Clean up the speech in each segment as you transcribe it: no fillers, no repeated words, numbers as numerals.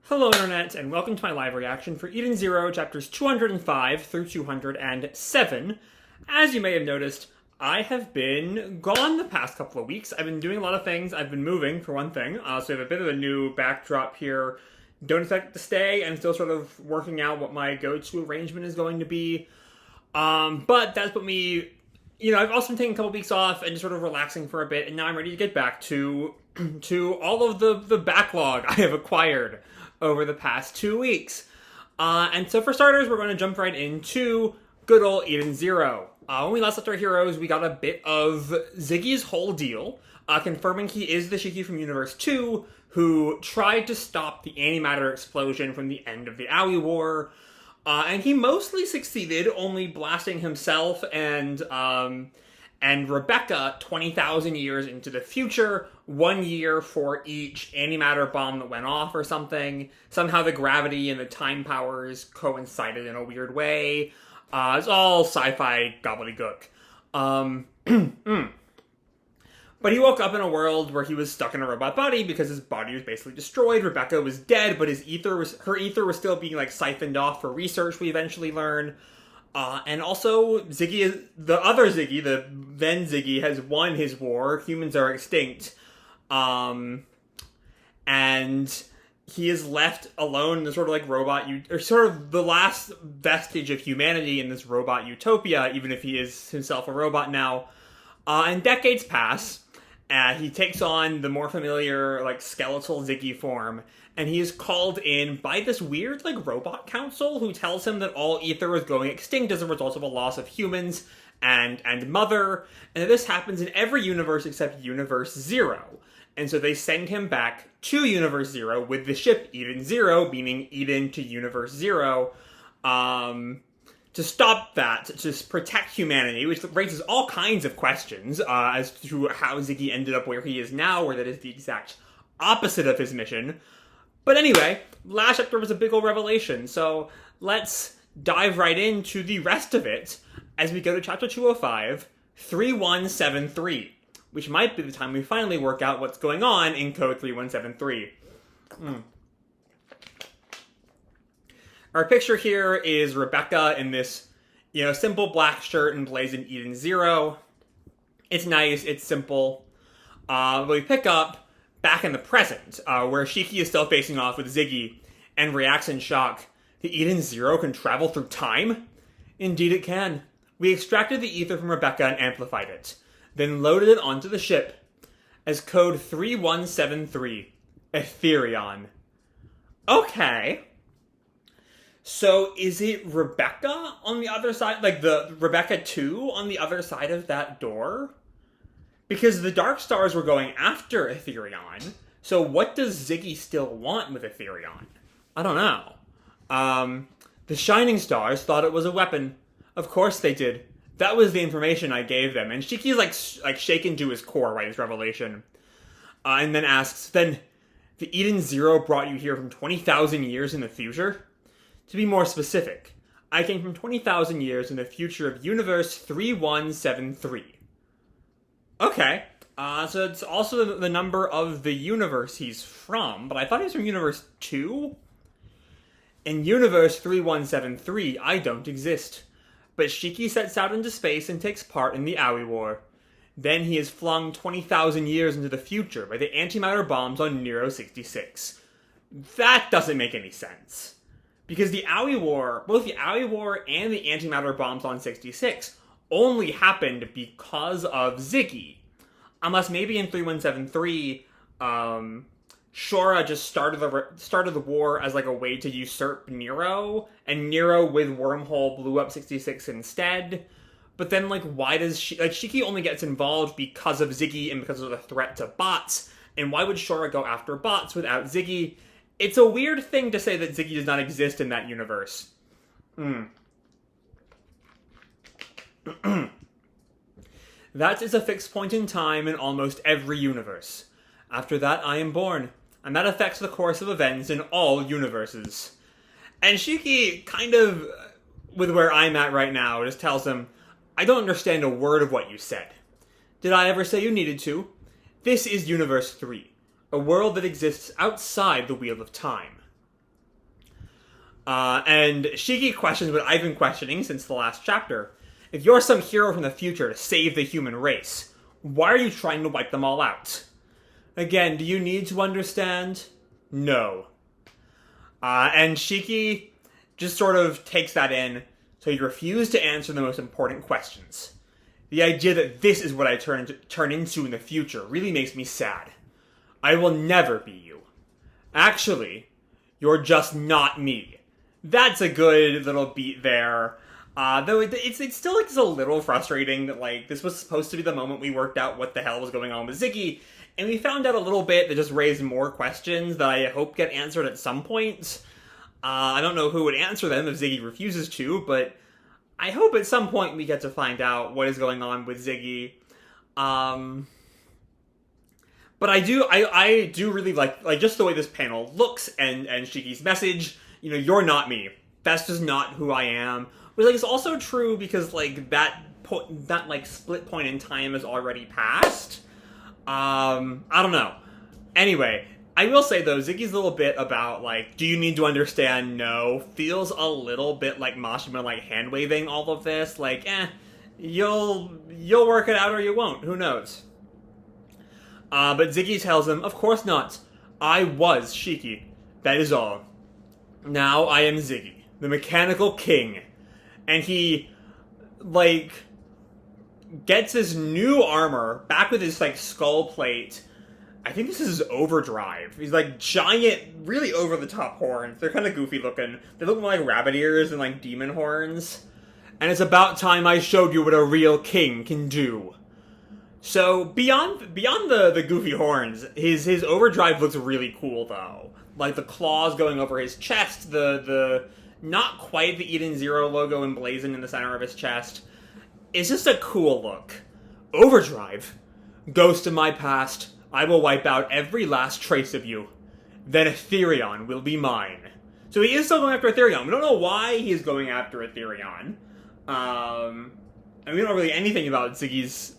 Hello Internet, and welcome to my live reaction for Eden Zero, chapters 205 through 207. As you may have noticed, I have been gone the past couple of weeks. I've been doing a lot of things. I've been moving, for one thing, so we have a bit of a new backdrop here. Don't expect it to stay. I'm still sort of working out what my go-to arrangement is going to be. But that's put me... I've also been taking a couple weeks off and just sort of relaxing for a bit, and now I'm ready to get back to all of the backlog I have acquired over the past 2 weeks. And so for starters, we're going to jump right into good old Eden Zero. When we last left our heroes, we got a bit of Ziggy's whole deal, confirming he is the Shiki from Universe 2, who tried to stop the antimatter explosion from the end of the Owie War. And he mostly succeeded, only blasting himself and Rebecca 20,000 years into the future, 1 year for each antimatter bomb that went off or something. Somehow the gravity and the time powers coincided in a weird way. It's all sci-fi gobbledygook. But he woke up in a world where he was stuck in a robot body because his body was basically destroyed. Rebecca was dead, but her ether was still being siphoned off for research, we eventually learn. And also, Ziggy, the other Ziggy, the then Ziggy, has won his war. Humans are extinct. And he is left alone in the sort of robot, or sort of the last vestige of humanity in this robot utopia, even if he is himself a robot now. And decades pass. He takes on the more familiar, skeletal Ziggy form, and he is called in by this weird, robot council who tells him that all ether is going extinct as a result of a loss of humans and Mother, and that this happens in every universe except Universe Zero. And so they send him back to Universe Zero with the ship Eden Zero, meaning Eden to Universe Zero, to stop that, to protect humanity, which raises all kinds of questions as to how Ziggy ended up where he is now, where that is the exact opposite of his mission. But anyway, last chapter was a big old revelation, so let's dive right into the rest of it as we go to chapter 205, 3173, which might be the time we finally work out what's going on in code 3173. Our picture here is Rebecca in this, simple black shirt emblazoned Eden Zero. It's nice, it's simple. But we pick up back in the present, where Shiki is still facing off with Ziggy, and reacts in shock. The Eden Zero can travel through time? Indeed it can. We extracted the ether from Rebecca and amplified it, then loaded it onto the ship as code 3173, Etherion. Okay. So is it Rebecca on the other side, the Rebecca 2 on the other side of that door? Because the Dark Stars were going after Etherion, so what does Ziggy still want with Etherion? I don't know. The Shining Stars thought it was a weapon. Of course they did. That was the information I gave them, and Shiki's shaken to his core by this revelation. And then asks, then the Eden Zero brought you here from 20,000 years in the future? To be more specific, I came from 20,000 years in the future of Universe 3173. Okay, so it's also the number of the universe he's from, but I thought he was from Universe 2? In Universe 3173, I don't exist. But Shiki sets out into space and takes part in the Owie War. Then he is flung 20,000 years into the future by the antimatter bombs on Nero 66. That doesn't make any sense. Because the Owie War, both the Owie War and the antimatter bombs on 66, only happened because of Ziggy. Unless maybe in 3173, Shora just started the war as a way to usurp Nero, and Nero with Wormhole blew up 66 instead. But then why does Shiki only gets involved because of Ziggy and because of the threat to bots, and why would Shora go after bots without Ziggy? It's a weird thing to say that Ziggy does not exist in that universe. That is a fixed point in time in almost every universe. After that, I am born, and that affects the course of events in all universes. And Shiki, kind of, with where I'm at right now, just tells him, I don't understand a word of what you said. Did I ever say you needed to? This is Universe 3. A world that exists outside the Wheel of Time. And Shiki questions what I've been questioning since the last chapter. If you're some hero from the future to save the human race, why are you trying to wipe them all out? Again, do you need to understand? No. And Shiki just sort of takes that in, so he refused to answer the most important questions. The idea that this is what I turn into in the future really makes me sad. I will never be you. Actually, you're just not me. That's a good little beat there. Though it's still like, it's a little frustrating that like this was supposed to be the moment we worked out what the hell was going on with Ziggy, and we found out a little bit that just raised more questions that I hope get answered at some point. I don't know who would answer them if Ziggy refuses to, but I hope at some point we get to find out what is going on with Ziggy. But I do really like just the way this panel looks and Shiki's message. You know, you're not me. That's just not who I am. But like, it's also true because like that like split point in time is already passed. I don't know. Anyway, I will say though, Ziggy's little bit about like, do you need to understand? No, feels a little bit like Mashima like hand waving all of this. Like, you'll work it out or you won't. Who knows? But Ziggy tells him, of course not. I was Shiki. That is all. Now I am Ziggy, the mechanical king. And he, like, gets his new armor, back with his, like, skull plate. I think this is his overdrive. He's, like, giant, really over-the-top horns. They're kind of goofy looking. They look more like rabbit ears and, like, demon horns. And it's about time I showed you what a real king can do. So, beyond the goofy horns, his overdrive looks really cool, though. Like, the claws going over his chest, the not quite the Eden Zero logo emblazoned in the center of his chest. It's just a cool look. Overdrive? Ghost of my past, I will wipe out every last trace of you. Then Ethereon will be mine. So he is still going after Ethereon. We don't know why he is going after Ethereon. And we don't know really anything about Ziggy's...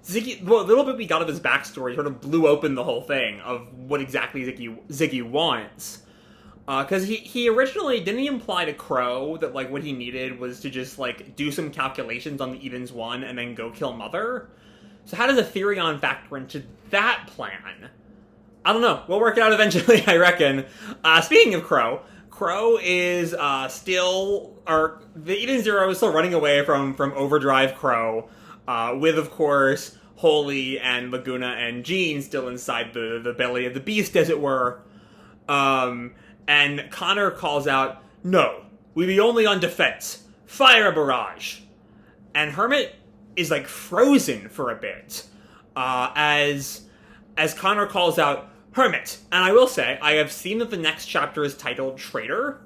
Ziggy, well, a little bit we got of his backstory sort of blew open the whole thing of what exactly Ziggy wants. Because he originally, didn't he imply to Crow that, like, what he needed was to just, like, do some calculations on the Edens 1 and then go kill Mother? So how does Ethereon factor into that plan? I don't know. We'll work it out eventually, I reckon. Speaking of Crow, Crow is the Eden Zero is still running away from Overdrive Crow, with, of course, Holy and Laguna and Jean still inside the belly of the beast, as it were. And Connor calls out, no, we be only on defense. Fire a barrage. And Hermit is, like, frozen for a bit, as Connor calls out, Hermit. And I will say, I have seen that the next chapter is titled Traitor.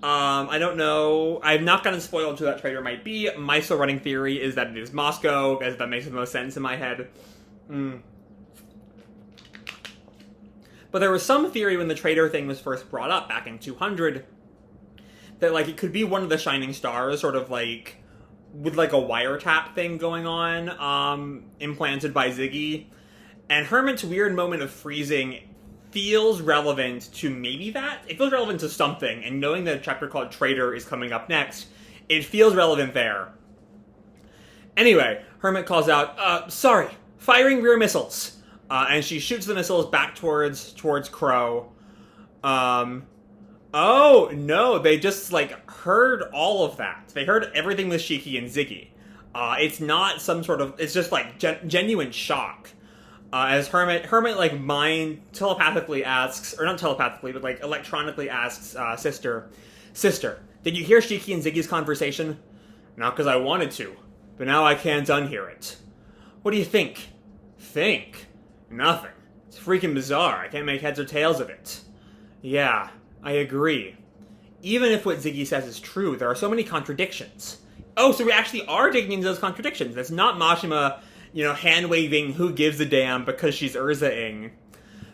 I don't know. I've not gotten spoiled who that traitor might be. My still running theory is that it is Moscow, as that makes the most sense in my head. But there was some theory when the traitor thing was first brought up back in 200 that, like, it could be one of the Shining Stars, sort of, like, with, like, a wiretap thing going on, implanted by Ziggy. And Hermit's weird moment of freezing feels relevant to maybe that. It feels relevant to something, and knowing that a chapter called Traitor is coming up next, it feels relevant there. Anyway, Hermit calls out, sorry, firing rear missiles. And she shoots the missiles back towards Crow. Oh, no, they just, like, heard all of that. They heard everything with Shiki and Ziggy. It's not some sort of, it's just, like, genuine shock. As Hermit, like, telepathically asks, or not telepathically, but, like, electronically asks, Sister, did you hear Shiki and Ziggy's conversation? Not because I wanted to, but now I can't unhear it. What do you think? Think? Nothing. It's freaking bizarre. I can't make heads or tails of it. Yeah, I agree. Even if what Ziggy says is true, there are so many contradictions. Oh, so we actually are digging into those contradictions. That's not Mashima, hand-waving who gives a damn because she's Urza-ing.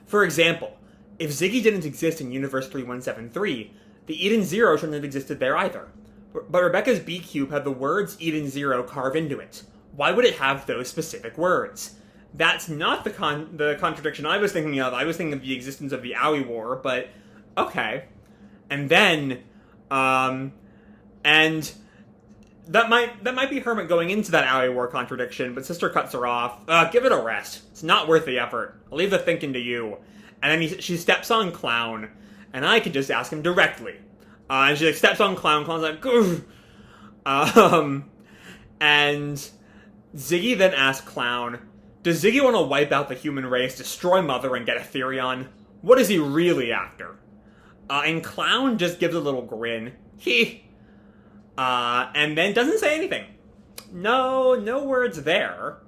For example, if Ziggy didn't exist in Universe 3173, the Eden Zero shouldn't have existed there either. But Rebecca's B-Cube had the words Eden Zero carved into it. Why would it have those specific words? That's not the contradiction I was thinking of. I was thinking of the existence of the Aoi War, but okay. And then, and that might be Hermit going into that alley war contradiction, but Sister cuts her off. Give it a rest. It's not worth the effort. I'll leave the thinking to you. And then she steps on Clown, and I could just ask him directly. And she like steps on Clown. Clown's like, "Goo." And Ziggy then asks Clown, does Ziggy want to wipe out the human race, destroy Mother, and get Ethereon? What is he really after? And Clown just gives a little grin. And then doesn't say anything. No words there.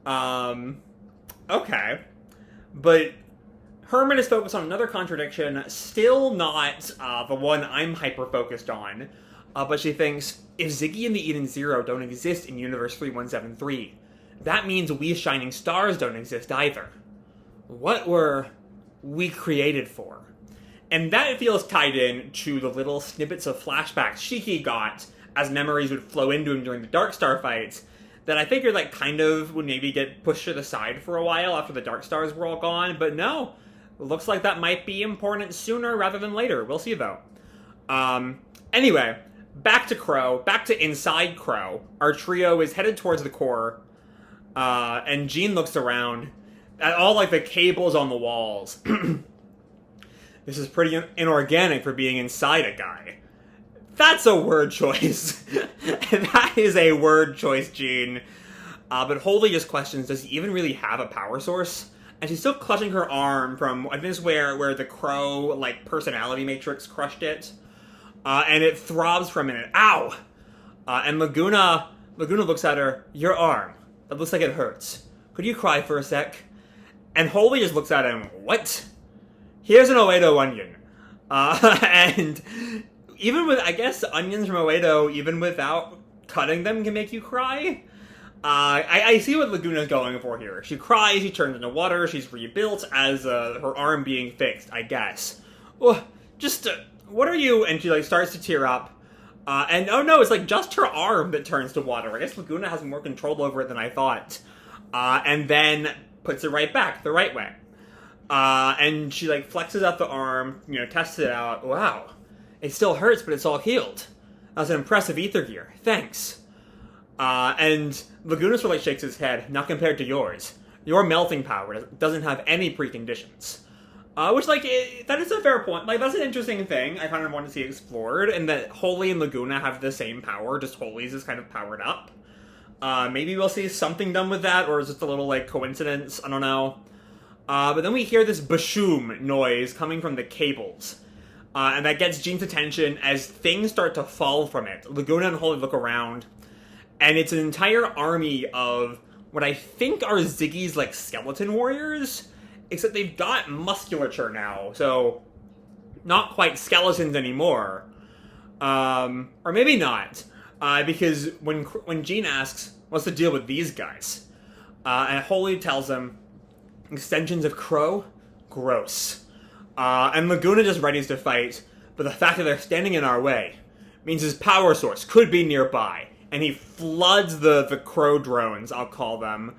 Okay. But Hermit is focused on another contradiction, still not the one I'm hyper-focused on. But she thinks, if Ziggy and the Eden Zero don't exist in Universe 3173, that means we Shining Stars don't exist either. What were we created for? And that feels tied in to the little snippets of flashbacks Shiki got as memories would flow into him during the Dark Star fights that I figured like kind of would maybe get pushed to the side for a while after the Dark Stars were all gone, but no. Looks like that might be important sooner rather than later. We'll see though. Anyway, back to Crow, back to inside Crow. Our trio is headed towards the core, and Jean looks around at all like the cables on the walls. This is pretty inorganic for being inside a guy. That's a word choice. That is a word choice, Jean. But Holy just questions, does he even really have a power source? And she's still clutching her arm from, I think this is where the Crow, like, personality matrix crushed it. And it throbs for a minute. Ow! And Laguna looks at her, your arm. That looks like it hurts. Could you cry for a sec? And Holy just looks at him, what? Here's an Oedo onion. And even with, I guess, onions from Oedo, even without cutting them, can make you cry. I see what Laguna's going for here. She cries, she turns into water, she's rebuilt as her arm being fixed, I guess. Oh, just, what are you? And she, like, starts to tear up. And, oh no, it's, like, just her arm that turns to water. I guess Laguna has more control over it than I thought. And then puts it right back, the right way. And she, like, flexes out the arm, you know, tests it out. Wow. It still hurts, but it's all healed. That was an impressive ether gear. Thanks. And Laguna sort of, like, shakes his head. Not compared to yours. Your melting power doesn't have any preconditions. Which, like, that is a fair point. Like, that's an interesting thing I kind of want to see explored, and that Holy and Laguna have the same power, just Holy's is kind of powered up. Maybe we'll see something done with that, or is it a little, like, coincidence? I don't know. But then we hear this bashoom noise coming from the cables. And that gets Jean's attention as things start to fall from it. Laguna and Holy look around, and it's an entire army of what I think are Ziggy's, like, skeleton warriors, except they've got musculature now, so not quite skeletons anymore. Or maybe not, because when Jean asks, what's the deal with these guys? And Holy tells him, extensions of Crow? Gross. And Laguna just readies to fight, but the fact that they're standing in our way means his power source could be nearby, and he floods the Crow drones, I'll call them.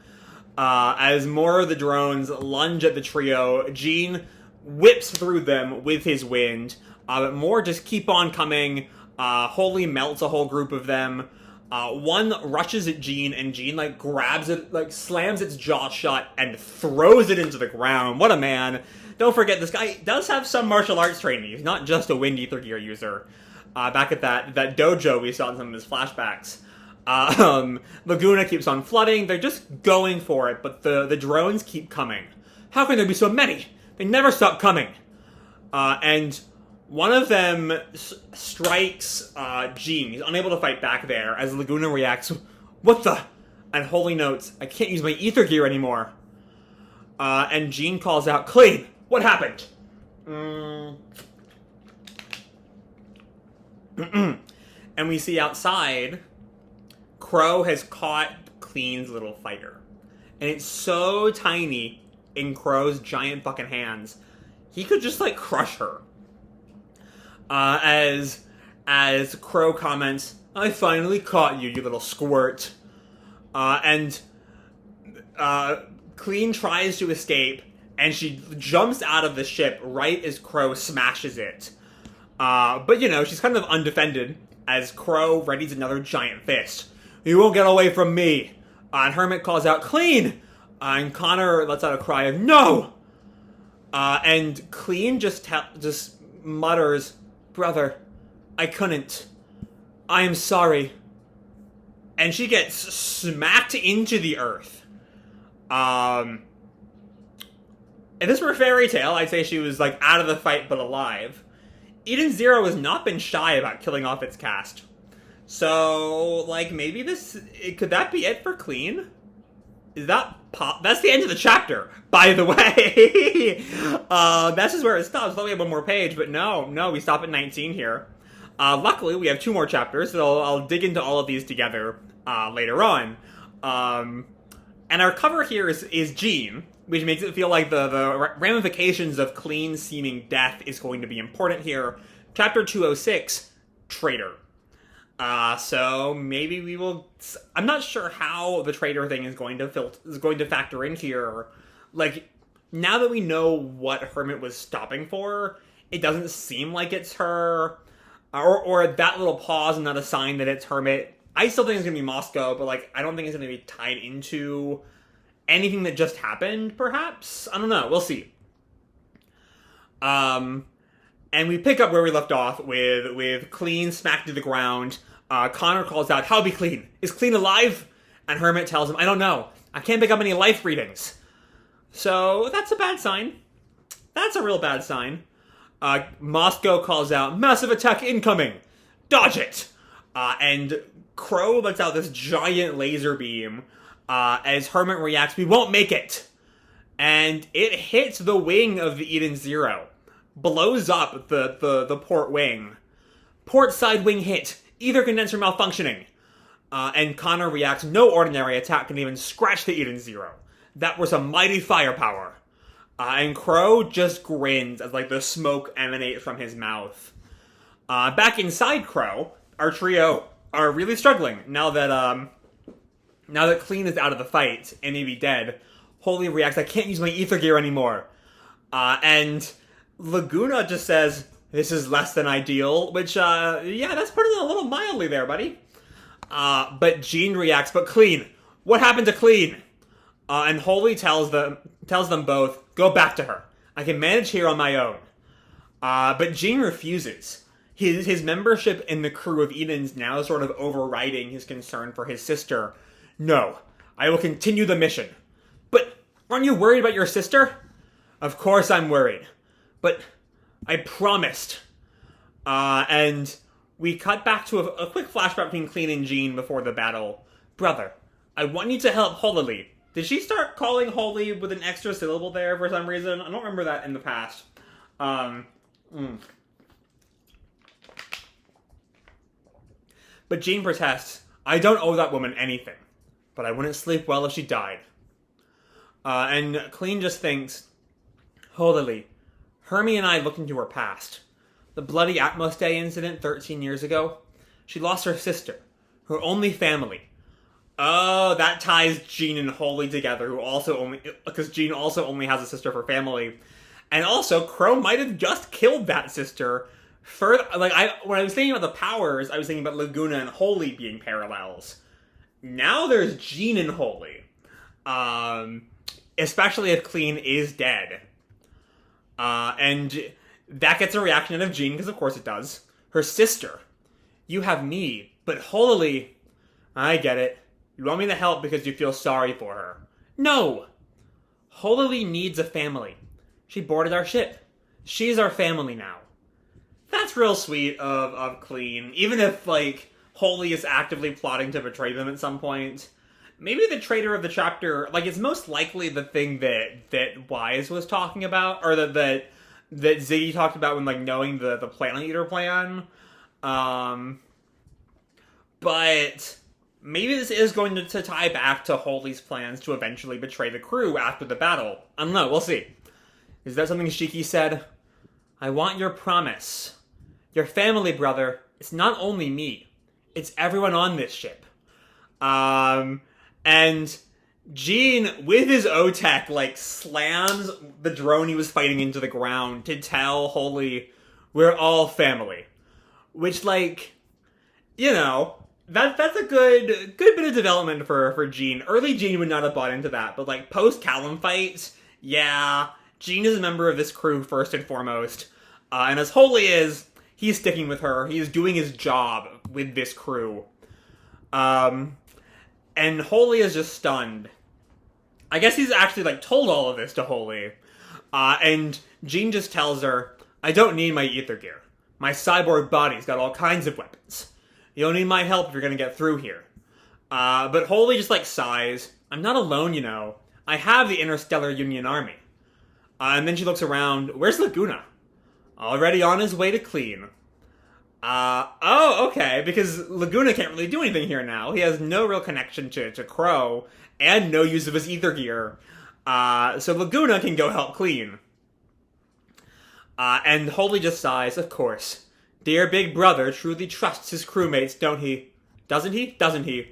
As more of the drones lunge at the trio, Jean whips through them with his wind, but more just keep on coming. Holy melts a whole group of them. One rushes at Jean, and Jean, like, grabs it, like, slams its jaw shut, and throws it into the ground. What a man. Don't forget, this guy does have some martial arts training. He's not just a wind ether gear user. Back at that dojo we saw in some of his flashbacks. Laguna keeps on flooding. They're just going for it, but the drones keep coming. How can there be so many? They never stop coming. And one of them strikes Jean. He's unable to fight back there as Laguna reacts, what the? And Holy notes, I can't use my ether gear anymore. And Jean calls out, Clean, what happened? And we see outside, Crow has caught Clean's little fighter. And it's so tiny in Crow's giant fucking hands, he could just, like, crush her. As Crow comments, I finally caught you, you little squirt. And Clean tries to escape, and she jumps out of the ship right as Crow smashes it. But, she's kind of undefended as Crow readies another giant fist. You won't get away from me. And Hermit calls out, Clean! And Connor lets out a cry of, No! And Clean just mutters, Brother, I couldn't. I am sorry. And she gets smacked into the earth. If this were a fairy tale, I'd say she was, out of the fight but alive. Eden Zero has not been shy about killing off its cast. So, maybe could that be it for Clean? Is that that's the end of the chapter, by the way. That's just where it stops. Thought we had one more page, but no, we stop at 19 here. Luckily, we have 2 more chapters, so I'll dig into all of these together later on. And our cover here is Jean, which makes it feel like the ramifications of Clean's seeming death is going to be important here. Chapter 206, Traitor. So maybe we will. I'm not sure how the traitor thing is going to factor in here. Now that we know what Hermit was stopping for, it doesn't seem like it's her, or that little pause is not a sign that it's Hermit. I still think it's gonna be Moscow, but I don't think it's gonna be tied into anything that just happened. Perhaps, I don't know. We'll see. And we pick up where we left off with Clean smacked to the ground. Connor calls out, How be Clean? Is Clean alive? And Hermit tells him, I don't know. I can't pick up any life readings. So that's a bad sign. That's a real bad sign. Moscow calls out, Massive attack incoming! Dodge it! And Crow lets out this giant laser beam. As Hermit reacts, we won't make it! And it hits the wing of the Eden Zero. Blows up the port wing. Port side wing hit. Either condenser malfunctioning. And Connor reacts, no ordinary attack can even scratch the Eden Zero. That was a mighty firepower. And Crow just grins as the smoke emanates from his mouth. Back inside Crow, our trio are really struggling now that Clean is out of the fight and maybe dead. Holy reacts, I can't use my ether gear anymore. And Laguna just says, this is less than ideal, which, that's putting it a little mildly there, buddy. But Jean reacts, but Clean, what happened to Clean? And Holy tells them both, go back to her. I can manage here on my own. But Jean refuses. His membership in the crew of Eden's now sort of overriding his concern for his sister. No, I will continue the mission. But aren't you worried about your sister? Of course I'm worried. But I promised. And we cut back to a quick flashback between Clean and Jean before the battle. Brother, I want you to help Holy. Did she start calling Holy with an extra syllable there for some reason? I don't remember that in the past. But Jean protests, I don't owe that woman anything. But I wouldn't sleep well if she died. And Clean just thinks, Holy, Hermie and I looked into her past. The bloody Atmos Day incident 13 years ago. She lost her sister, her only family. Oh, that ties Jean and Holy together, because Jean also only has a sister for family. And also, Crow might have just killed that sister. When I was thinking about the powers, I was thinking about Laguna and Holy being parallels. Now there's Jean and Holy. Especially if Clean is dead. And that gets a reaction out of Jean, because of course it does. Her sister. You have me, but Holy... I get it. You want me to help because you feel sorry for her. No! Holy needs a family. She boarded our ship. She's our family now. That's real sweet of Clean. Even if, Holy is actively plotting to betray them at some point. Maybe the traitor of the chapter, it's most likely the thing that Wise was talking about, or that Ziggy talked about when, knowing the Planet Eater plan. But maybe this is going to tie back to Holy's plans to eventually betray the crew after the battle. I don't know, we'll see. Is that something Shiki said? I want your promise. Your family, brother. It's not only me. It's everyone on this ship. And Jean, with his O-Tech, slams the drone he was fighting into the ground to tell Holy We're all family. Which, like, you know, that's a good bit of development for Jean. Early Jean would not have bought into that, but, like, post-Callum fight, yeah, Jean is a member of this crew first and foremost. And as Holy is, he's sticking with her. He is doing his job with this crew. And Holy is just stunned. I guess he's actually, like, told all of this to Holy. And Jean just tells her, I don't need my ether gear. My cyborg body's got all kinds of weapons. You don't need my help if you're gonna get through here. But Holy just, like, sighs. I'm not alone, you know. I have the Interstellar Union Army. And then she looks around. Where's Laguna? Already on his way to clean. Oh, okay, because Laguna can't really do anything here now. He has no real connection to Crow, and no use of his ether gear. So Laguna can go help clean. And Holy just sighs, of course. Dear big brother truly trusts his crewmates, don't he? Doesn't he? Doesn't he?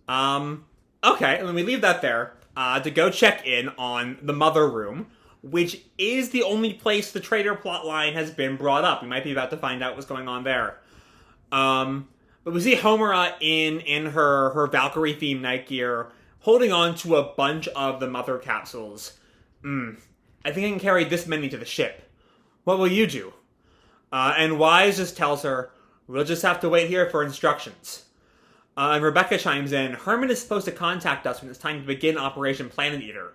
Okay, let me leave that there, to go check in on the Mother Room, which is the only place the traitor plotline has been brought up. We might be about to find out what's going on there. But we see Homura in her Valkyrie-themed night gear, holding on to a bunch of the Mother capsules. I think I can carry this many to the ship. What will you do? And Wise just tells her, we'll just have to wait here for instructions. And Rebecca chimes in, Herman is supposed to contact us when it's time to begin Operation Planet Eater.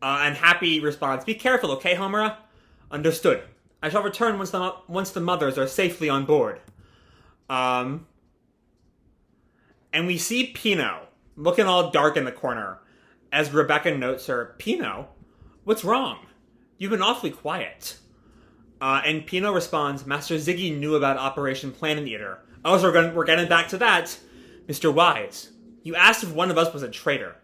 And Happy responds, be careful, okay, Homura? Understood. I shall return once the mothers are safely on board. And we see Pino, looking all dark in the corner, as Rebecca notes her, Pino? What's wrong? You've been awfully quiet. And Pino responds, Master Ziggy knew about Operation Planet Eater. Oh, so we're getting back to that. Mr. Wise, you asked if one of us was a traitor.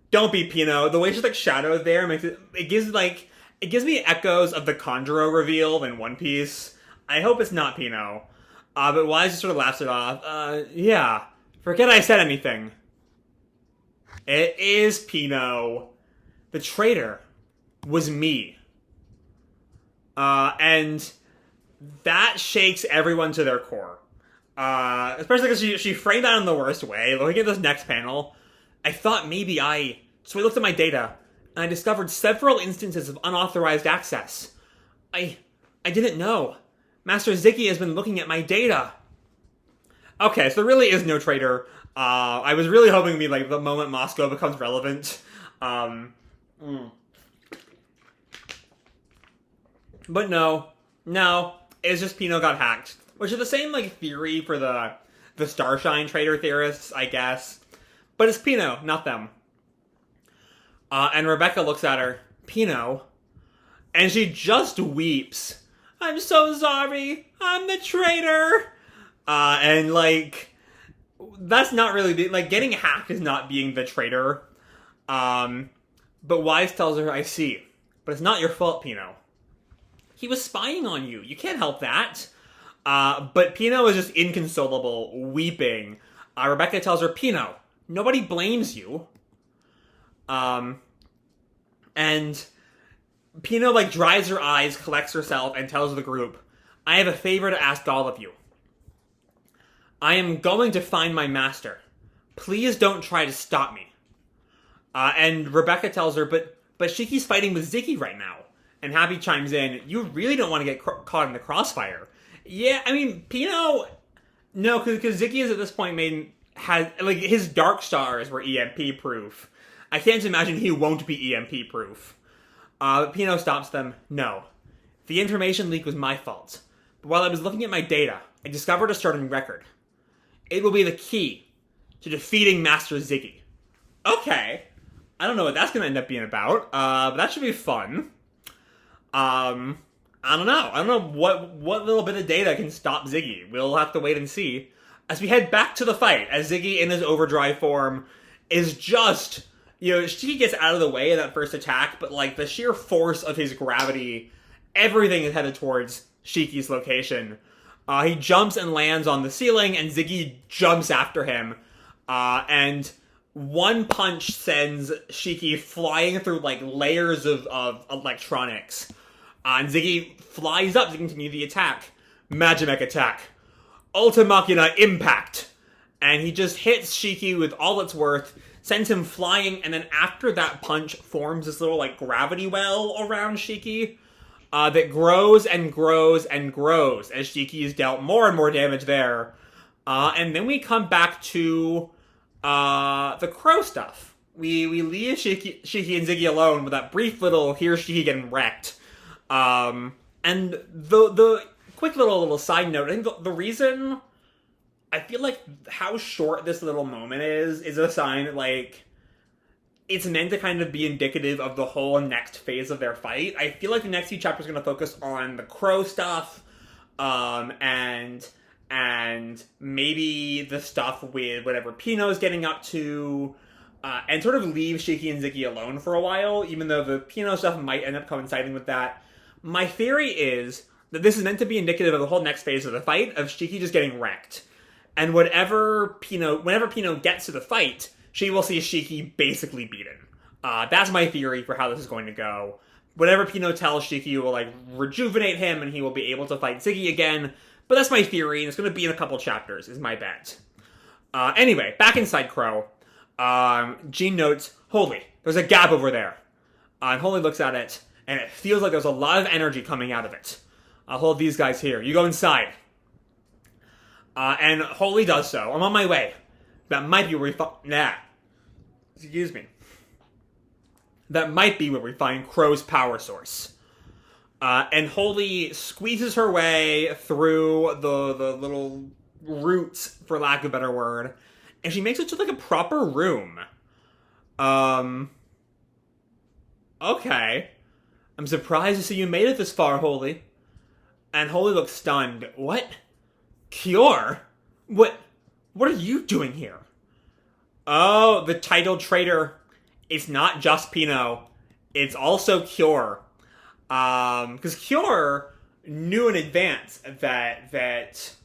Don't be, Pino. The way she's, like, shadowed there makes it gives me echoes of the Conjuro reveal in One Piece. I hope it's not Pino. But Wise just sort of laughs it off. Yeah. Forget I said anything. It is Pino. The traitor was me. And that shakes everyone to their core. Especially because she framed that in the worst way. Looking at this next panel, I thought maybe So I looked at my data, and I discovered several instances of unauthorized access. I didn't know. Master Ziggy has been looking at my data. Okay, so there really is no traitor. I was really hoping to be like the moment Moscow becomes relevant. But no, it's just Pino got hacked. Which is the same, like, theory for the Starshine traitor theorists, I guess. But it's Pino, not them. And Rebecca looks at her, Pino, and she just weeps. I'm so sorry, I'm the traitor. And, like, that's not really, like, getting hacked is not being the traitor. But Wise tells her, I see, but it's not your fault, Pino. He was spying on you. You can't help that. But Pino is just inconsolable, weeping. Rebecca tells her, Pino, nobody blames you. And Pino, like, dries her eyes, collects herself, and tells the group, I have a favor to ask all of you. I am going to find my master. Please don't try to stop me. And Rebecca tells her, but Shiki's fighting with Ziggy right now. And Happy chimes in, you really don't want to get caught in the crossfire. Yeah, I mean, Pino... No, because Ziggy is at this point like, his Dark Stars were EMP proof. I can't imagine he won't be EMP proof. Pino stops them. No. The information leak was my fault. But while I was looking at my data, I discovered a certain record. It will be the key to defeating Master Ziggy. Okay. I don't know what that's going to end up being about, but that should be fun. I don't know. I don't know what little bit of data can stop Ziggy. We'll have to wait and see. As we head back to the fight, as Ziggy in his overdrive form is just... Shiki gets out of the way of that first attack, but, like, the sheer force of his gravity, everything is headed towards Shiki's location. He jumps and lands on the ceiling, and Ziggy jumps after him. And one punch sends Shiki flying through, like, layers of electronics. And Ziggy flies up to continue the attack. Magimech attack. Ultra Machina impact. And he just hits Shiki with all it's worth, sends him flying, and then after that punch forms this little, like, gravity well around Shiki that grows and grows and grows as Shiki is dealt more and more damage there. And then we come back to the crow stuff. We leave Shiki and Ziggy alone with that brief little here's Shiki getting wrecked. And the quick little side note, I think the reason I feel like how short this little moment is a sign that, like, it's meant to kind of be indicative of the whole next phase of their fight. I feel like the next few chapters are going to focus on the crow stuff, and maybe the stuff with whatever Pino's getting up to, and sort of leave Shiki and Ziggy alone for a while, even though the Pino stuff might end up coinciding with that. My theory is that this is meant to be indicative of the whole next phase of the fight, of Shiki just getting wrecked. And whenever Pino gets to the fight, she will see Shiki basically beaten. That's my theory for how this is going to go. Whatever Pino tells Shiki will, like, rejuvenate him and he will be able to fight Ziggy again. But that's my theory, and it's going to be in a couple chapters, is my bet. Anyway, back inside Crow. Jean notes, Holy, there's a gap over there. And Holy looks at it, and it feels like there's a lot of energy coming out of it. I'll hold these guys here. You go inside. And Holy does so. I'm on my way. That might be where we find... Excuse me. That might be where we find Crow's power source. And Holy squeezes her way through the little roots, for lack of a better word, and she makes it to, like, a proper room. Okay. I'm surprised to see you made it this far, Holy. And Holy looks stunned. What? Cure? What are you doing here? Oh, the titled traitor. It's not just Pino. It's also Cure. Because Cure knew in advance that...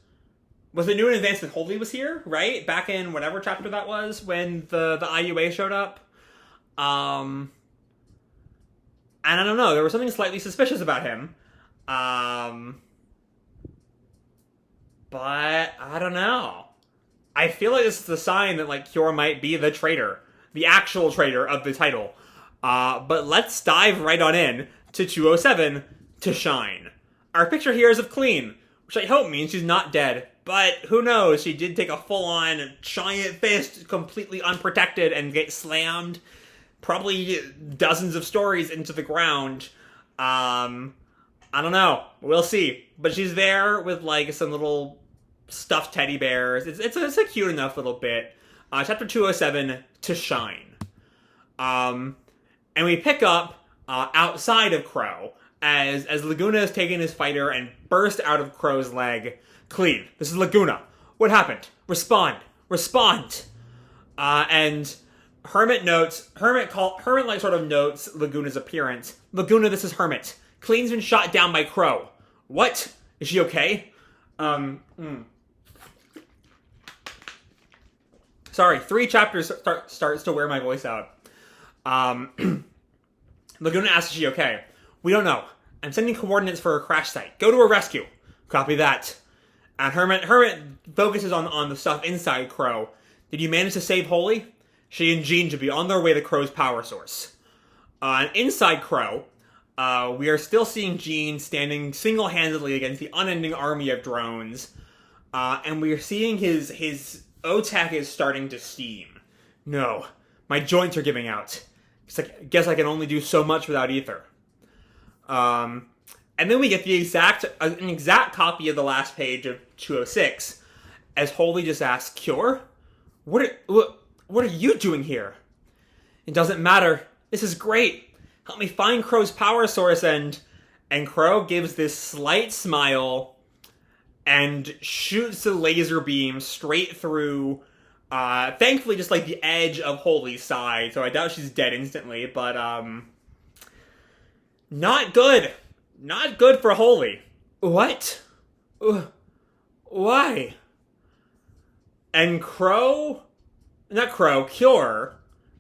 Was it knew in advance that Holy was here, right? Back in whatever chapter that was, when the IUA showed up. And I don't know, there was something slightly suspicious about him. But I don't know. I feel like this is the sign that, like, Cure might be the traitor. The actual traitor of the title. But let's dive right on in to 207 to Shine. Our picture here is of Clean, which I hope means she's not dead. But who knows, she did take a full-on giant fist, completely unprotected, and get slammed probably dozens of stories into the ground. I don't know. We'll see. But she's there with, like, some little stuffed teddy bears. It's a cute enough little bit. Chapter 207, to Shine. And we pick up outside of Crow, as Laguna is taking his fighter and burst out of Crow's leg. Clean, this is Laguna. What happened? Respond. And Hermit notes Laguna's appearance. Laguna, this is Hermit. Clean's been shot down by Crow. What? Is she okay? Sorry, 3 chapters starts to wear my voice out. Laguna asks, is she okay? We don't know. I'm sending coordinates for her crash site. Go to her rescue. Copy that. And Hermit focuses on the stuff inside Crow. Did you manage to save Holy? She and Jean should be on their way to Crow's power source. And inside Crow, we are still seeing Jean standing single-handedly against the unending army of drones. And we are seeing his O-Tech is starting to steam. No, my joints are giving out. Guess I can only do so much without ether. And then we get an exact copy of the last page of 206, as Holy just asks, Cure? What are you doing here? It doesn't matter. This is great. Help me find Crow's power source, and Crow gives this slight smile and shoots the laser beam straight through, thankfully just like the edge of Holy's side, so I doubt she's dead instantly, but not good. Not good for Holy. What? Why? And Cure,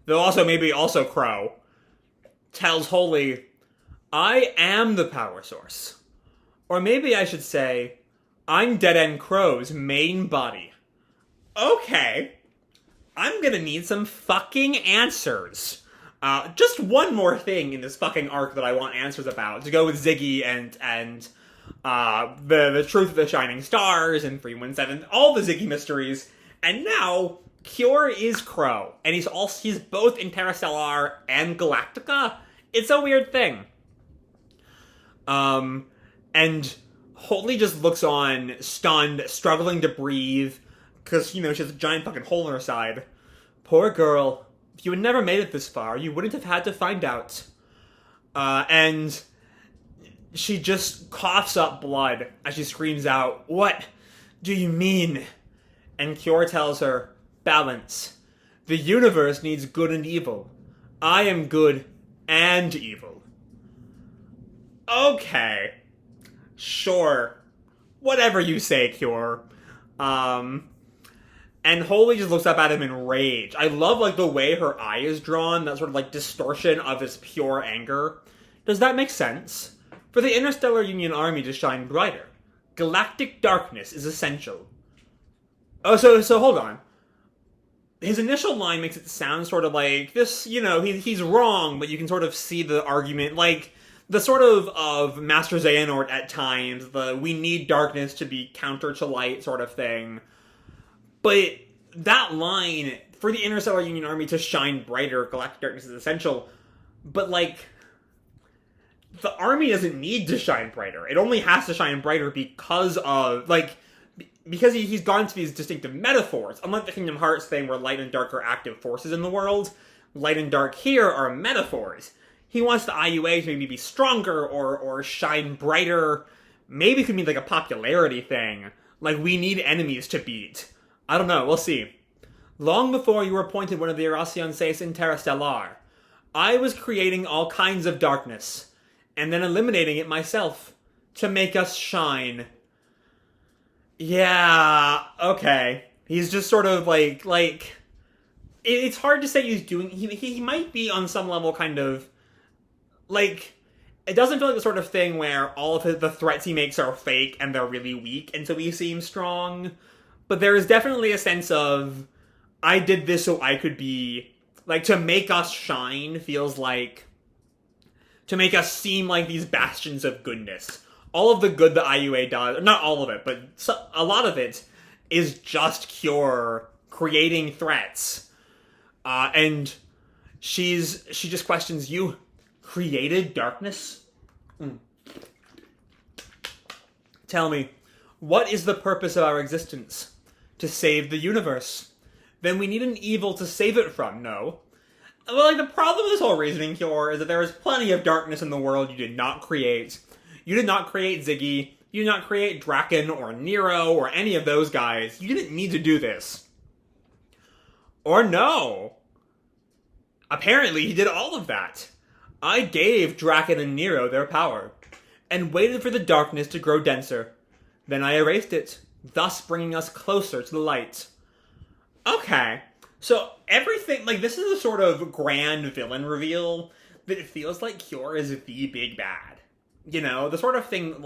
though maybe also Crow, tells Holy, I am the power source. Or maybe I should say, I'm Dead End Crow's main body. Okay. I'm gonna need some fucking answers. Just one more thing in this fucking arc that I want answers about, to go with Ziggy and the Truth of the Shining Stars and 317, all the Ziggy mysteries. And now, Cure is Crow, and he's both Interstellar and Galactica. It's a weird thing. And Holy just looks on, stunned, struggling to breathe, because, she has a giant fucking hole in her side. Poor girl. If you had never made it this far, you wouldn't have had to find out. And she just coughs up blood as she screams out, "What do you mean?" And Cure tells her, "Balance. The universe needs good and evil. I am good and evil." Okay. Sure. Whatever you say, Cure. And Holy just looks up at him in rage. I love, the way her eye is drawn, that sort of, distortion of his pure anger. Does that make sense? For the Interstellar Union Army to shine brighter, galactic darkness is essential. Oh, so hold on. His initial line makes it sound sort of like this, he's wrong, but you can sort of see the argument, the sort of Master Xehanort at times, the we need darkness to be counter to light sort of thing. But that line, for the Interstellar Union Army to shine brighter, galactic darkness is essential, but, the army doesn't need to shine brighter. It only has to shine brighter because of, because he's gone to these distinctive metaphors. Unlike the Kingdom Hearts thing where light and dark are active forces in the world, light and dark here are metaphors. He wants the IUA to maybe be stronger or shine brighter. Maybe it could mean, a popularity thing. We need enemies to beat. I don't know, we'll see. Long before you were appointed one of the Erasion Seis Interstellar, I was creating all kinds of darkness, and then eliminating it myself, to make us shine. Yeah, okay. He's just sort of it's hard to say he's doing, he might be on some level kind of, it doesn't feel like the sort of thing where all of the threats he makes are fake and they're really weak, and so he seems strong. But there is definitely a sense of, I did this so I could be, to make us shine feels like, to make us seem like these bastions of goodness. All of the good the IUA does, not all of it, but a lot of it, is just Cure creating threats. And she just questions, you created darkness? Tell me, what is the purpose of our existence? To save the universe. Then we need an evil to save it from, no? Well, the problem with this whole reasoning, Cure, is that there is plenty of darkness in the world you did not create. You did not create Ziggy. You did not create Draken or Nero or any of those guys. You didn't need to do this. Or no. Apparently, he did all of that. I gave Draken and Nero their power, and waited for the darkness to grow denser. Then I erased it, thus bringing us closer to the light. Okay. So, everything, this is a sort of grand villain reveal that it feels like Cure is the big bad. The sort of thing,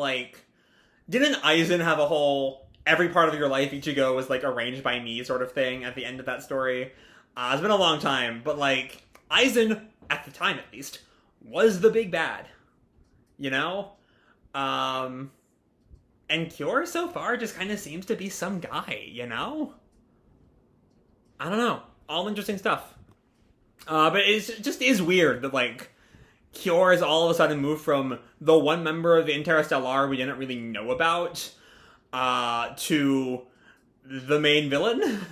didn't Eisen have a whole, every part of your life Ichigo was, arranged by me sort of thing at the end of that story? It's been a long time, but, Eisen, at the time at least, was the big bad. And Cure so far just kind of seems to be some guy, I don't know. All interesting stuff. But it just is weird that, Cure has all of a sudden moved from the one member of the Interstellar we didn't really know about, to the main villain?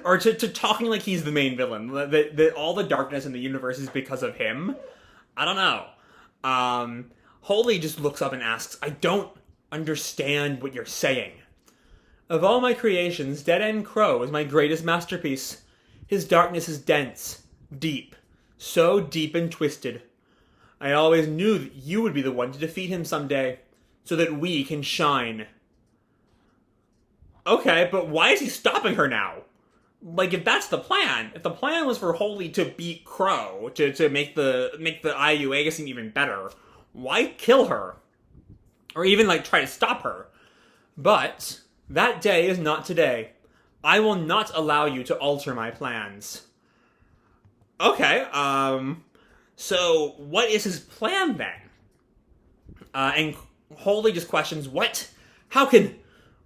Or to talking like he's the main villain. That all the darkness in the universe is because of him? I don't know. Holy just looks up and asks, I don't understand what you're saying. Of all my creations, Dead End Crow is my greatest masterpiece. His darkness is dense, deep, so deep and twisted. I always knew that you would be the one to defeat him someday, so that we can shine. Okay, but why is he stopping her now? If that's the plan, if the plan was for Holy to beat Crow, to make the IUA seem even better, why kill her? Or even, like, try to stop her? But that day is not today. I will not allow you to alter my plans. Okay, so what is his plan then? And Holy just questions, what? How can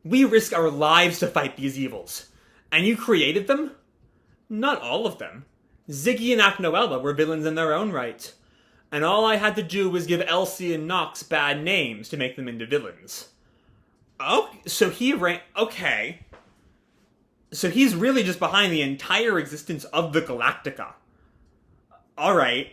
we risk our lives to fight these evils? And you created them? Not all of them. Ziggy and Aknoella were villains in their own right. And all I had to do was give Elsie and Nox bad names to make them into villains. Oh, so he ran... Okay. So he's really just behind the entire existence of the Galactica. Alright.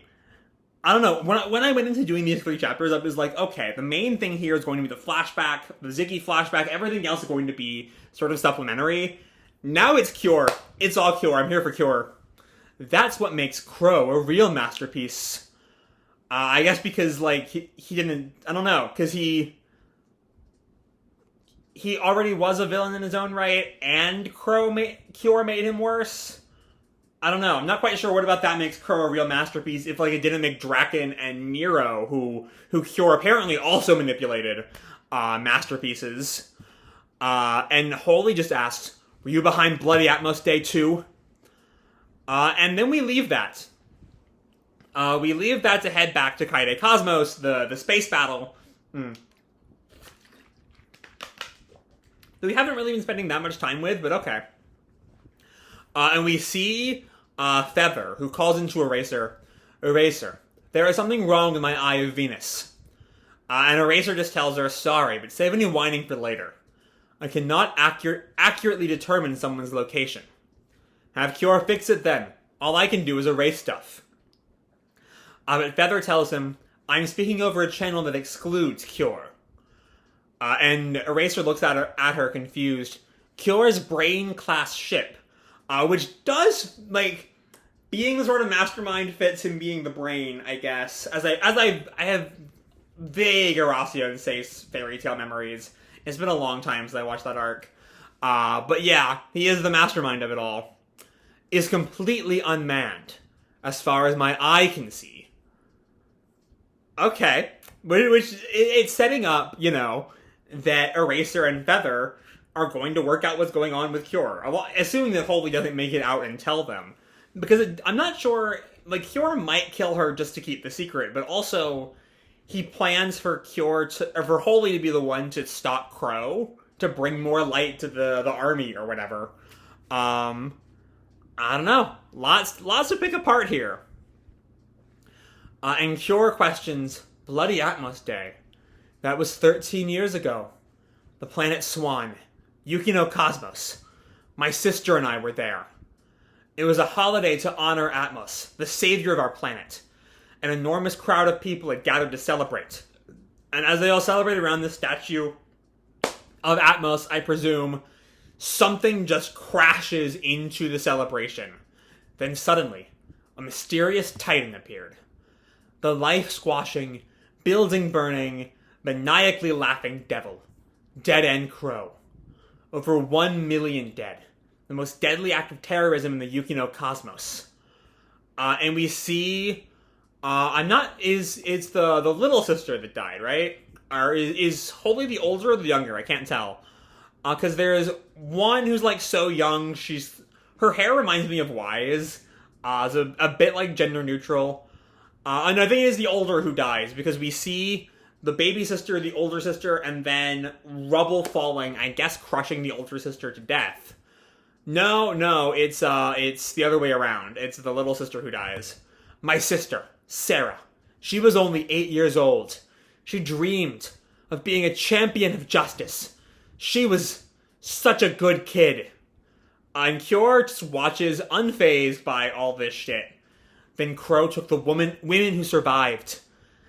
I don't know. When I went into doing these 3 chapters, I was like, okay, the main thing here is going to be the flashback, the Ziggy flashback, everything else is going to be sort of supplementary. Now it's Cure. It's all Cure. I'm here for Cure. That's what makes Crow a real masterpiece. I guess because, like, he didn't... I don't know, because he already was a villain in his own right, and Cure made him worse. I don't know. I'm not quite sure what about that makes Crow a real masterpiece if, like, it didn't make Draken and Nero, who Cure apparently also manipulated, masterpieces. And Holy just asked, were you behind Bloody Atmos Day 2? And then we leave that. We leave that to head back to Kaide Cosmos, the space battle. That we haven't really been spending that much time with, but okay. And we see Feather, who calls into Eraser. Eraser, there is something wrong with my Eye of Venus. And Eraser just tells her, sorry, but save any whining for later. I cannot accurately determine someone's location. Have Cure fix it then. All I can do is erase stuff. But Feather tells him, I'm speaking over a channel that excludes Cure. And Eraser looks at her confused. Cure's brain-class ship. Which does, like, being the sort of mastermind fits him being the brain, I guess. As I have vague Horacio and Sace fairy tale memories. It's been a long time since I watched that arc. But yeah, he is the mastermind of it all. Is completely unmanned, as far as my eye can see. Okay. Which, it's setting up, you know, that Eraser and Feather are going to work out what's going on with Cure. Assuming that Holy doesn't make it out and tell them. Because I'm not sure, like, Cure might kill her just to keep the secret, but also he plans for for Holy to be the one to stop Crow, to bring more light to the army or whatever. I don't know. Lots to pick apart here. And Cure questions, Bloody Atmos Day. That was 13 years ago. The planet Swan. Yukino Cosmos. My sister and I were there. It was a holiday to honor Atmos, the savior of our planet. An enormous crowd of people had gathered to celebrate. And as they all celebrated around the statue of Atmos, I presume, something just crashes into the celebration. Then suddenly, a mysterious titan appeared. The life-squashing, building-burning, maniacally laughing devil. Dead-End Crow. Over 1 million dead. The most deadly act of terrorism in the Yukino Cosmos. And we see... it's the little sister that died, right? Or is Holy the older or the younger? I can't tell. Because there's one who's, like, so young, her hair reminds me of Wise. It's a bit, like, gender neutral. And I think it is the older who dies, because we see the baby sister, the older sister, and then rubble falling, I guess crushing the older sister to death. No, it's the other way around. It's the little sister who dies. My sister, Sarah. She was only 8 years old. She dreamed of being a champion of justice. She was such a good kid. And Cure just watches unfazed by all this shit. Then Crow took the women who survived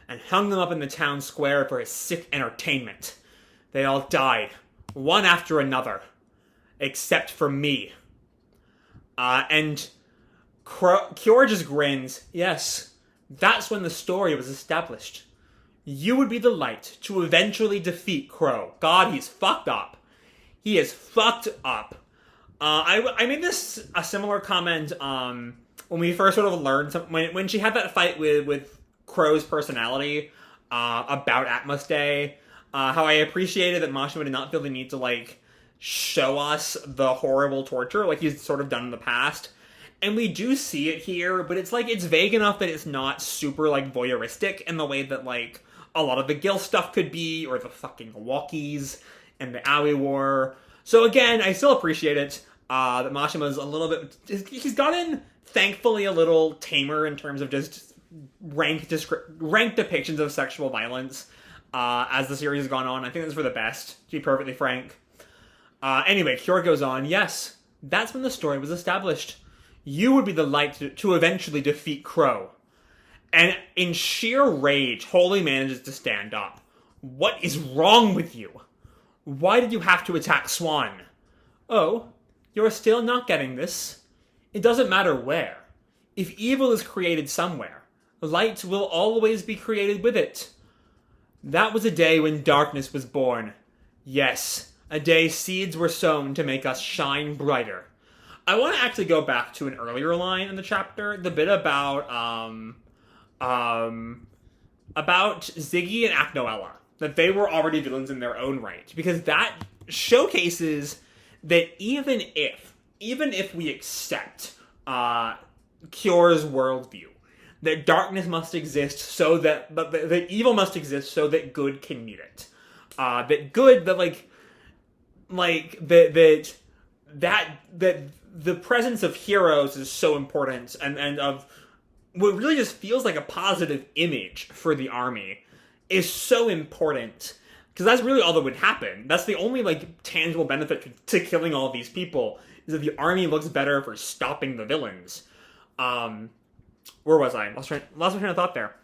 and hung them up in the town square for his sick entertainment. They all died, one after another, except for me. And Cure just grins. Yes, that's when the story was established. You would be the light to eventually defeat Crow. God, he's fucked up. He is fucked up. I made a similar comment when we first sort of learned when she had that fight with Crow's personality. about Atmos Day. How I appreciated that Mashima did not feel the need to, like, show us the horrible torture like he's sort of done in the past. And we do see it here, but it's, like, it's vague enough that it's not super, like, voyeuristic in the way that, like, a lot of the Gil stuff could be, or the fucking walkies and the Aoi War. So again, I still appreciate it, that Mashima's a little bit... He's gotten, thankfully, a little tamer in terms of just rank depictions of sexual violence as the series has gone on. I think that's for the best, to be perfectly frank. Anyway, Kyor goes on, yes, that's when the story was established. You would be the light to eventually defeat Crow. And in sheer rage, Holy manages to stand up. What is wrong with you? Why did you have to attack Swan? Oh, you're still not getting this. It doesn't matter where. If evil is created somewhere, light will always be created with it. That was a day when darkness was born. Yes, a day seeds were sown to make us shine brighter. I want to actually go back to an earlier line in the chapter, the bit about Ziggy and Aknoella, that they were already villains in their own right, because that showcases that even if we accept Kyor's worldview, that darkness must exist so that, but that evil must exist so that good can meet it. That the presence of heroes is so important, and of what really just feels like a positive image for the army is so important, because that's really all that would happen. That's the only, like, tangible benefit to killing all these people, is that the army looks better for stopping the villains. Where was I? Lost my train of thought there.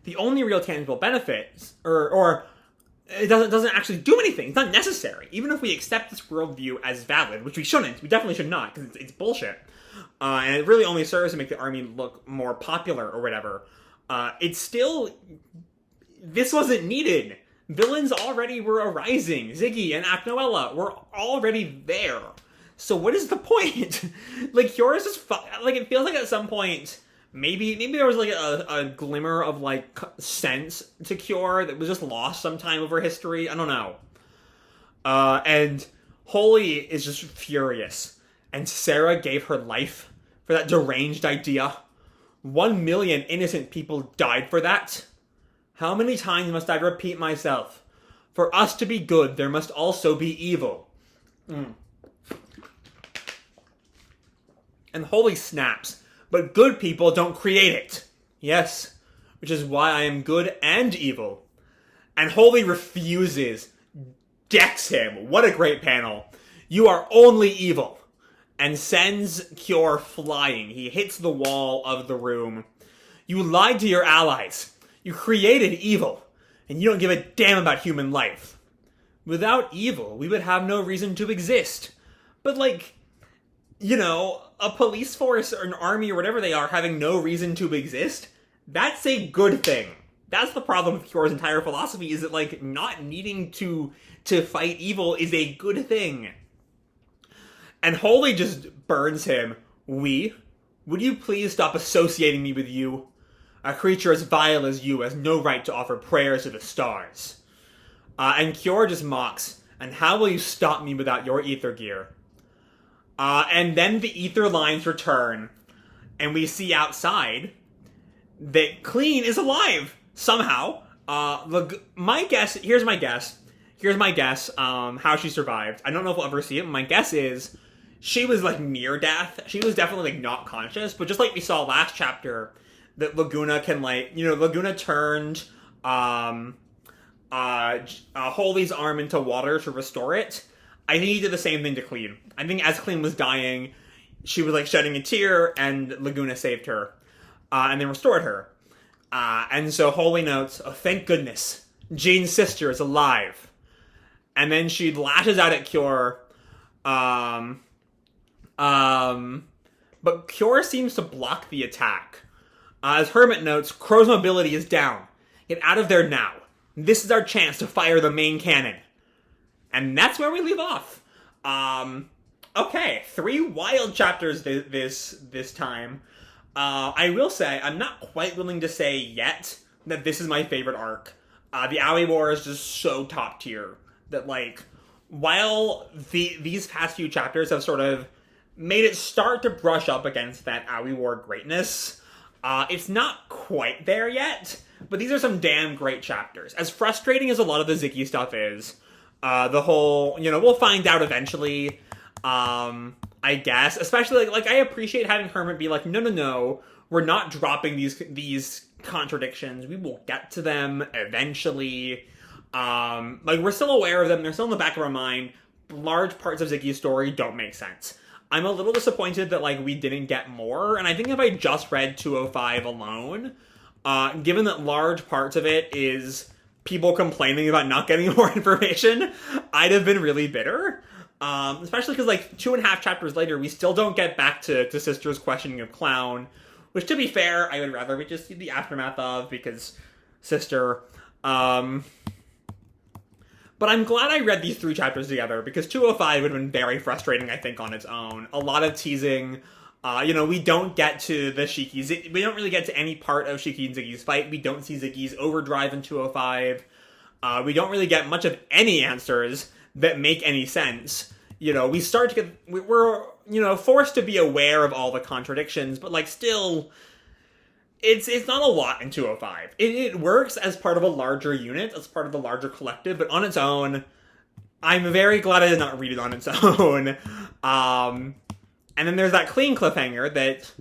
The only real tangible benefit, or it doesn't actually do anything. It's not necessary. Even if we accept this worldview as valid, which we shouldn't, we definitely should not, because it's bullshit. And it really only serves to make the army look more popular or whatever. It's still... This wasn't needed. Villains already were arising. Ziggy and Aknoella were already there. So what is the point? Like, Kyor is just... Like, it feels like at some point... Maybe there was, like, a glimmer of, like, sense to Kyor that was just lost sometime over history. I don't know. And Holy is just furious. And Sarah gave her life for that deranged idea. 1 million innocent people died for that. How many times must I repeat myself? For us to be good, there must also be evil. And Holy snaps. But good people don't create it. Yes, which is why I am good and evil. And Holy refuses. Decks him. What a great panel. You are only evil. And sends Kyor flying. He hits the wall of the room. You lied to your allies. You created evil. And you don't give a damn about human life. Without evil, we would have no reason to exist. But, like, you know, a police force or an army or whatever they are having no reason to exist, that's a good thing. That's the problem with Kyor's entire philosophy, is that, like, not needing to fight evil is a good thing. And Holy just burns him. Would you please stop associating me with you? A creature as vile as you has no right to offer prayers to the stars. And Kyor just mocks, and how will you stop me without your ether gear? And then the ether lines return, and we see outside that Clean is alive, somehow. Here's my guess, how she survived. I don't know if we'll ever see it, my guess is she was, like, near death. She was definitely, like, not conscious, but just like we saw last chapter, that Laguna can, like, you know, Laguna turned, Holy's arm into water to restore it. I think he did the same thing to Clean. I think as Clean was dying, she was, like, shedding a tear, and Laguna saved her. And then restored her. And so Holy notes, oh, thank goodness, Jean's sister is alive. And then she lashes out at Kyor. But Kyor seems to block the attack. As Hermit notes, Crow's mobility is down. Get out of there now. This is our chance to fire the main cannon. And that's where we leave off. Okay, 3 wild chapters this time. I will say, I'm not quite willing to say yet that this is my favorite arc. The Aoi War is just so top tier that, like, while these past few chapters have sort of made it start to brush up against that Aoi War greatness, it's not quite there yet, but these are some damn great chapters. As frustrating as a lot of the Ziggy stuff is, the whole, we'll find out eventually, I guess. Especially, like I appreciate having Hermit be like, no, we're not dropping these contradictions. We will get to them eventually. Like, we're still aware of them. They're still in the back of our mind. Large parts of Ziggy's story don't make sense. I'm a little disappointed that, like, we didn't get more, and I think if I just read 205 alone, given that large parts of it is people complaining about not getting more information, I'd have been really bitter. Especially because, like, 2.5 chapters later, we still don't get back to Sister's questioning of Clown, which, to be fair, I would rather we just see the aftermath of, because Sister, But I'm glad I read these 3 chapters together, because 205 would have been very frustrating, I think, on its own. A lot of teasing. We don't get to the Shiki... We don't really get to any part of Shiki and Ziggy's fight. We don't see Ziggy's overdrive in 205. We don't really get much of any answers that make any sense. We start to get... We're, forced to be aware of all the contradictions, but, like, still... It's not a lot in 205. It works as part of a larger unit, as part of a larger collective, but on its own, I'm very glad I did not read it on its own. And then there's that clean cliffhanger that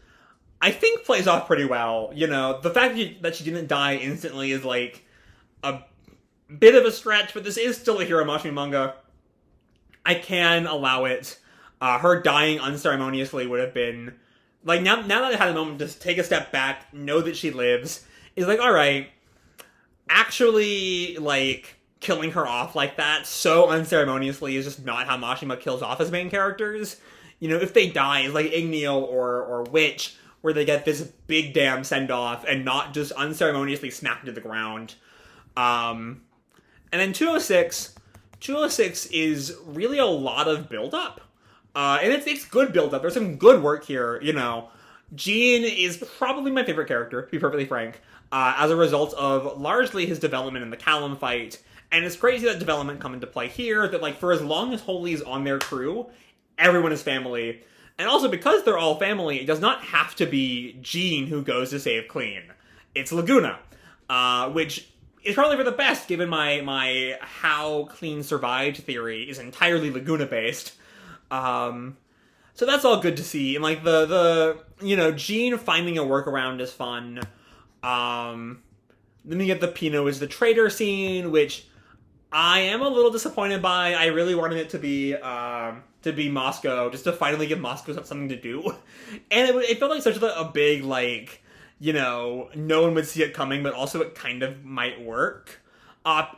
I think plays off pretty well. The fact that she didn't die instantly is, like, a bit of a stretch, but this is still a Hiromashi manga. I can allow it. Her dying unceremoniously would have been... Like, now that I had a moment to take a step back, know that she lives, is like, alright, actually, like, killing her off like that so unceremoniously is just not how Mashima kills off his main characters. If they die, it's like Igneo or Witch, where they get this big damn send-off and not just unceremoniously smacked to the ground. And then 206 is really a lot of build-up. And it's good build-up. There's some good work here, Jean is probably my favorite character, to be perfectly frank, as a result of largely his development in the Callum fight. And it's crazy that development come into play here, that, like, for as long as Holy's on their crew, everyone is family. And also, because they're all family, it does not have to be Jean who goes to save Clean. It's Laguna, which is probably for the best, given my how Clean survived theory is entirely Laguna-based. So that's all good to see, and, like, the Jean finding a workaround is fun. Then we get the Pinot is the traitor scene, which I am a little disappointed by. I really wanted it to be Moscow, just to finally give Moscow something to do. And it felt like such a big, like, no one would see it coming, but also it kind of might work.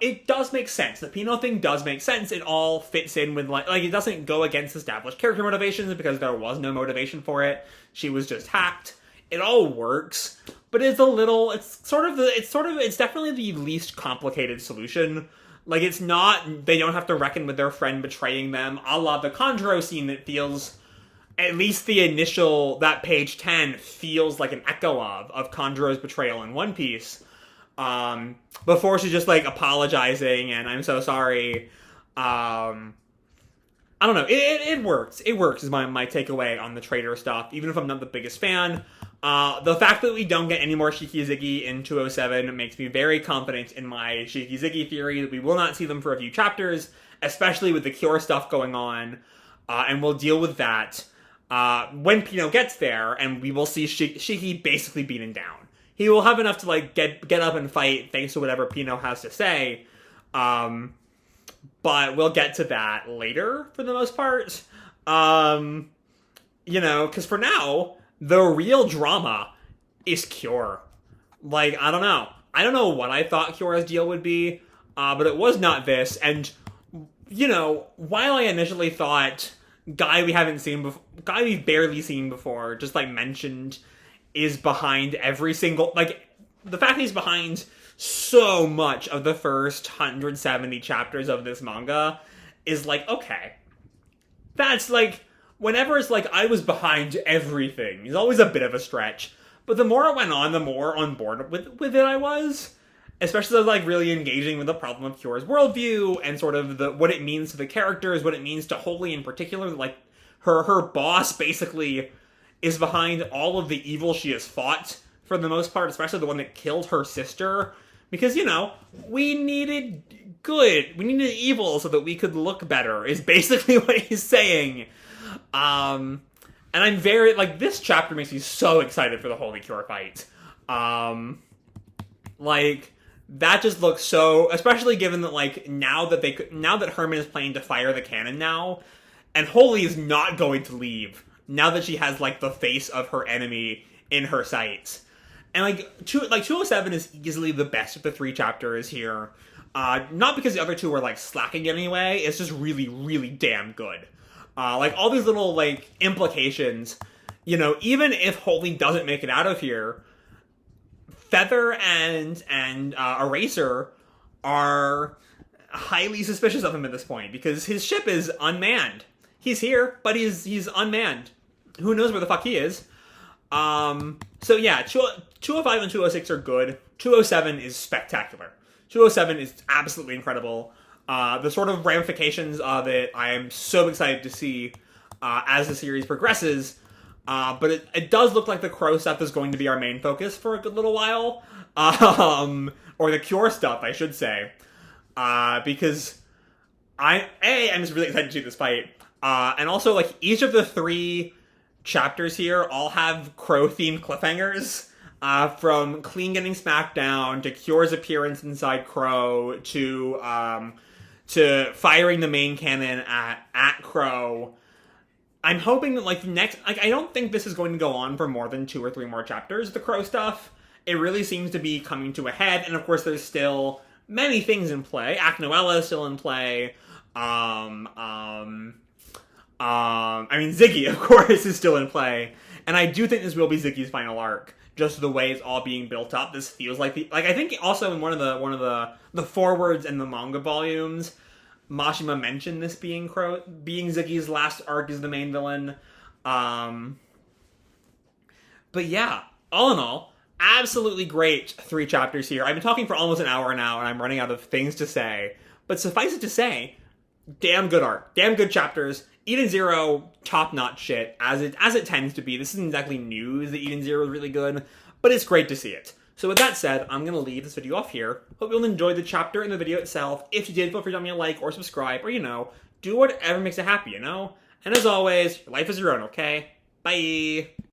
It does make sense. The Pinot thing does make sense. It all fits in with, like, it doesn't go against established character motivations because there was no motivation for it. She was just hacked. It all works, but it's definitely the least complicated solution. Like, it's not, they don't have to reckon with their friend betraying them, a la the Conjuro scene that feels, at least the initial, that page 10 feels like an echo of Conjuro's betrayal in One Piece. Before she's just, like, apologizing and I'm so sorry. I don't know. It works. It works is my takeaway on the traitor stuff, even if I'm not the biggest fan. The fact that we don't get any more Shiki Ziggy in 207 makes me very confident in my Shiki Ziggy theory that we will not see them for a few chapters, especially with the Cure stuff going on. And we'll deal with that when Pinot gets there, and we will see Shiki basically beaten down. He will have enough to, like, get up and fight thanks to whatever Pinot has to say. But we'll get to that later, for the most part. Because for now, the real drama is Cure. Like, I don't know. I don't know what I thought Cure's deal would be, but it was not this. And, while I initially thought guy we've barely seen before, just, like, mentioned, is behind every single, like, the fact that he's behind so much of the first 170 chapters of this manga is, like, okay. That's, like, whenever it's like, I was behind everything, it's always a bit of a stretch. But the more it went on, the more on board with it I was. Especially like really engaging with the problem of Kyora's worldview and sort of what it means to the characters, what it means to Holy in particular. Like her boss basically is behind all of the evil she has fought for the most part, especially the one that killed her sister. Because, you know, we needed good. We needed evil so that we could look better, is basically what he's saying. And I'm very, like, this chapter makes me so excited for the Holy Cure fight. Like, that just looks so, especially given that, like, now that Herman is planning to fire the cannon now, and Holy is not going to leave, now that she has, like, the face of her enemy in her sights. And, like 207 is easily the best of the 3 chapters here. Not because the other 2 were, like, slacking in any way, it's just really, really damn good. Like, all these little, like, implications, you know, even if Holy doesn't make it out of here, Feather and Eraser are highly suspicious of him at this point, because his ship is unmanned. He's here, but he's unmanned. Who knows where the fuck he is? So yeah, 205 and 206 are good. 207 is spectacular. 207 is absolutely incredible. The sort of ramifications of it, I am so excited to see as the series progresses. But it does look like the Crow stuff is going to be our main focus for a good little while. Or the Cure stuff, I should say. Because I'm just really excited to see this fight. And also, like, each of the 3 chapters here all have Crow-themed cliffhangers. From Clean getting smacked down, to Cure's appearance inside Crow, to firing the main cannon at Crow. I'm hoping that, like, the next... Like, I don't think this is going to go on for more than 2 or 3 more chapters, the Crow stuff. It really seems to be coming to a head, and of course there's still many things in play. Aknoella is still in play. I mean, Ziggy, of course, is still in play. And I do think this will be Ziggy's final arc. Just the way it's all being built up. This feels like I think also in one of the forewords in the manga volumes, Mashima mentioned this being Ziggy's last arc as the main villain. But yeah, all in all, absolutely great 3 chapters here. I've been talking for almost an hour now, and I'm running out of things to say. But suffice it to say, damn good arc. Damn good chapters. Eden Zero, top-notch shit, as it tends to be. This isn't exactly news that Eden Zero is really good, but it's great to see it. So with that said, I'm going to leave this video off here. Hope you'll enjoy the chapter and the video itself. If you did, feel free to drop me a like or subscribe, or, you know, do whatever makes it happy, you know? And as always, your life is your own, okay? Bye!